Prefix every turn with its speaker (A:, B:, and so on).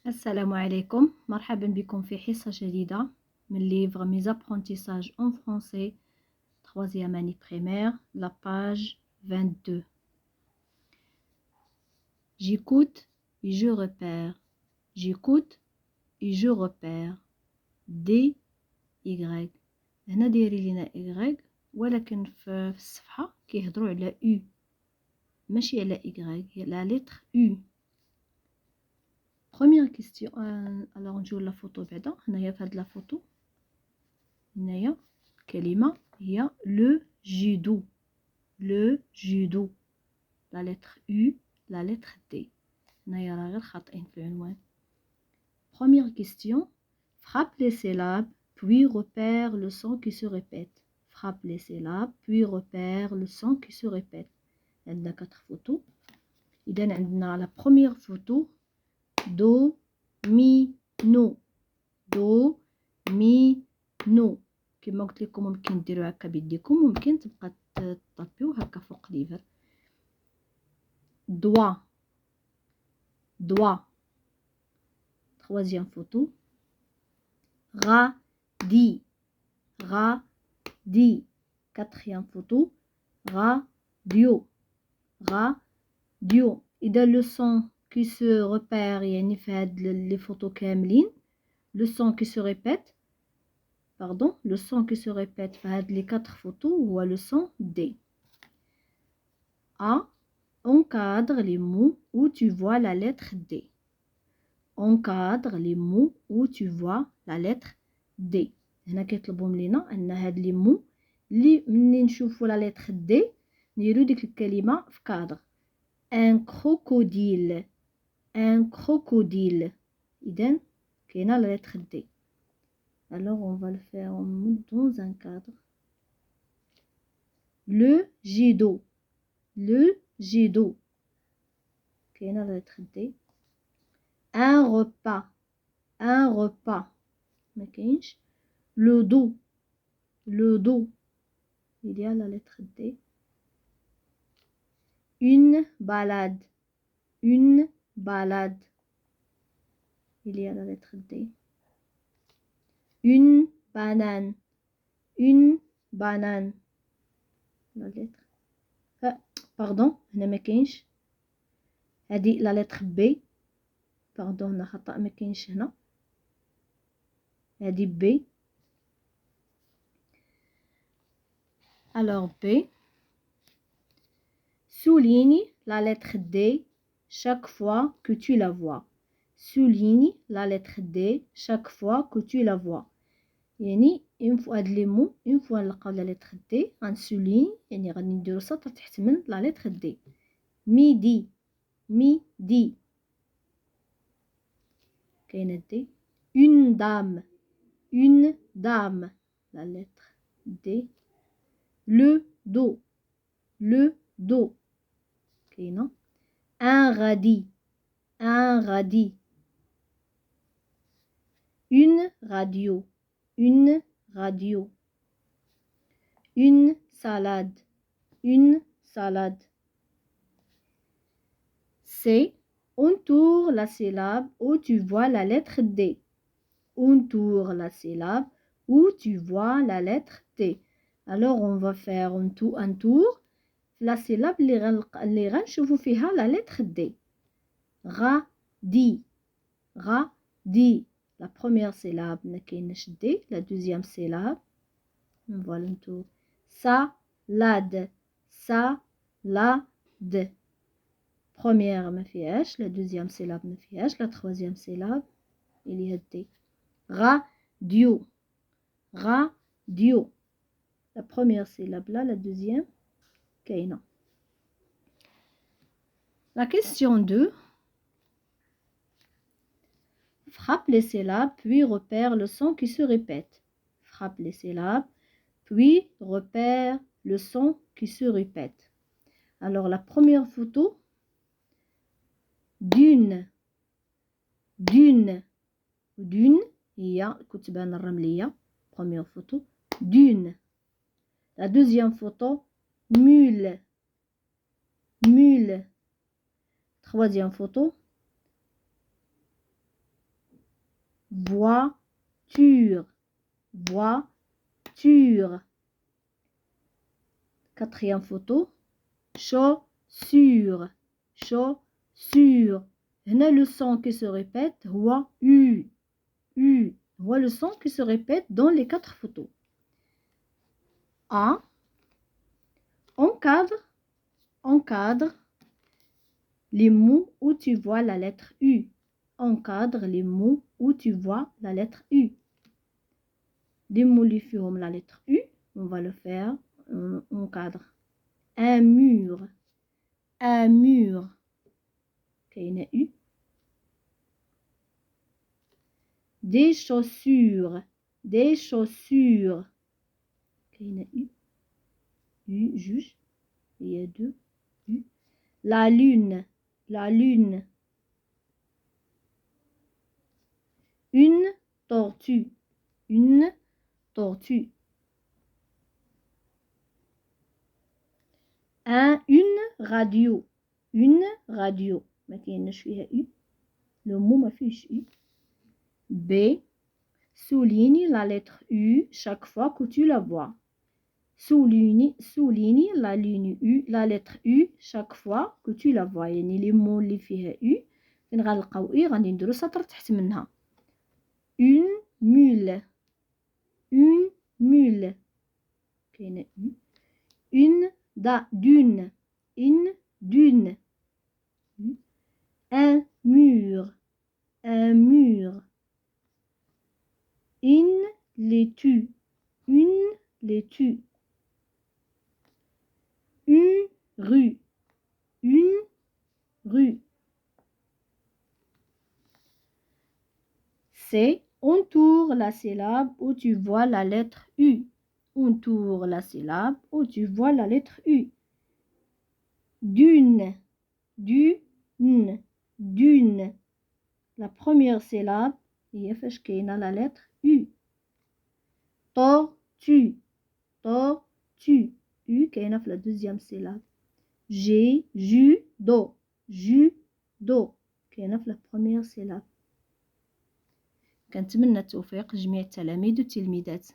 A: السلام عليكم، مرحبا بكم في حصة جديدة من livre Mes apprentissages en français 3e année primaire, la page 22. J'écoute et je repère. J'écoute et je repère. D Y. هنا دايرين لنا Y ولكن في الصفحة كيهضروا على U ماشي على Y، هي la lettre U. Première question. Alors نجيو لا فوتو بعدا. هنايا في هاد لا فوتو هنايا كلمة هي لو جودو. لو جودو لا لتر U لا لتر D. هنايا راه غير خاطئين في العنوان. Première question. Frappe les syllabes puis repère le son qui se répète. Frappe les syllabes puis repère le son qui se répète. عندنا 4 فوتو. إذا عندنا la première photo دو مي نو. دو مي نو. كما قلت لكم ممكن ديروا هكا بيديكم، ممكن تبقى تطبيو هكا فوق ليفر. دوا دوا. troisième photo غادي غادي. quatrième photo راديو راديو. إذا لو سون كي سو ريبير يعني في هاد لي فوتو كاملين لو سون كي سو ريبيت pardon le son qui se répète في هاد les 4 photos هو le son D. A. Encadre les mots où tu vois la lettre D. Encadre les mots où tu vois la lettre D. هنا كيطلبوا لينا ان هاد لي مو اللي منين نشوفوا لا lettre D نديرو ديك الكلمه في كادر. un crocodile un crocodile. اذا كاينه لا lettre D. Alors on va le faire dans un cadre. Le jet d'eau. Le jet d'eau. كاينه la lettre D. un repas. un repas. ما كاينش. le dos. le dos. Il y a la lettre D. une balade. une balade. Il y a la lettre D. une banane. une banane. La lettre pardon هنا ما كاينش. هذه la lettre B. pardon هنا خطأ ما كاينش هنا. هذه B. alors B. souligne la lettre D chaque fois que tu la vois. souligne la lettre D chaque fois que tu la vois. يعني une fois هاد لي مو une fois نلقاو لا lettre D غنسولين يعني غادي نديرو سطر تحت من لا lettre D. midi midi. كاينه D. une dame. une dame. la lettre D. le dos. le dos. كاينه un radis. un radis. une radio. une radio. une salade. une salade. C. Entoure la syllabe où tu vois la lettre D. Entoure la syllabe où tu vois la lettre D. Alors on va faire un tour la syllabe اللي غنشوفوا فيها la lettre D. غادي غادي. La première syllabe ما كاينش D. La deuxième syllabe voilà un tour. salade salade. première ما فيهاش. la deuxième syllabe ما فيهاش. la troisième syllabe il y a D. radio radio. la première syllabe là, la deuxième كاينه. La question 2. Frappe les syllabes puis repère le son qui se répète. Frappe les syllabes puis repère le son qui se répète. Alors la première photo dune dune dune هي كتبان الرملية. première photo dune. la deuxième photo mule mule. troisième photo voiture, voiture. Quatrième photo, chaussure, chaussure. هنا le son qui se répète هو U, U. هو le son qui se répète dans les 4 photos. A, encadre, encadre les mots où tu vois la lettre U. Encadre les mots où tu vois la lettre U. Les mots qui font la lettre U, on va le faire en cadre. Un mur, un mur. كاينة U. Des chaussures, des chaussures. كاينة U. U, juge. Il y a 2 U. La lune, la lune. Une tortue, une tortue. Une radio, une radio. ما كايناش فيها U. Le mot ما فيهش U. B. Souligne la lettre U chaque fois que tu la vois. Souligne la ligne U, la lettre U chaque fois que tu la vois. يعني les mots اللي فيها U فين غنلقاو I غادي نديرو سطر تحت منها. Une mule, une mule. كاينة U. Une dune, une dune. Un mur, un mur. Une laitue, une laitue. Une rue, une rue. C'est entoure la syllabe où tu vois la lettre U. Entoure la syllabe où tu vois la lettre U. Dune, dune, dune. La première syllabe هي فاش كاينة la lettre U. Tortue, tortue. U كاينة في la deuxième syllabe. Judo, judo. كاينة في la première syllabe. كنتمنى التوفيق لجميع التلاميذ والتلميذات.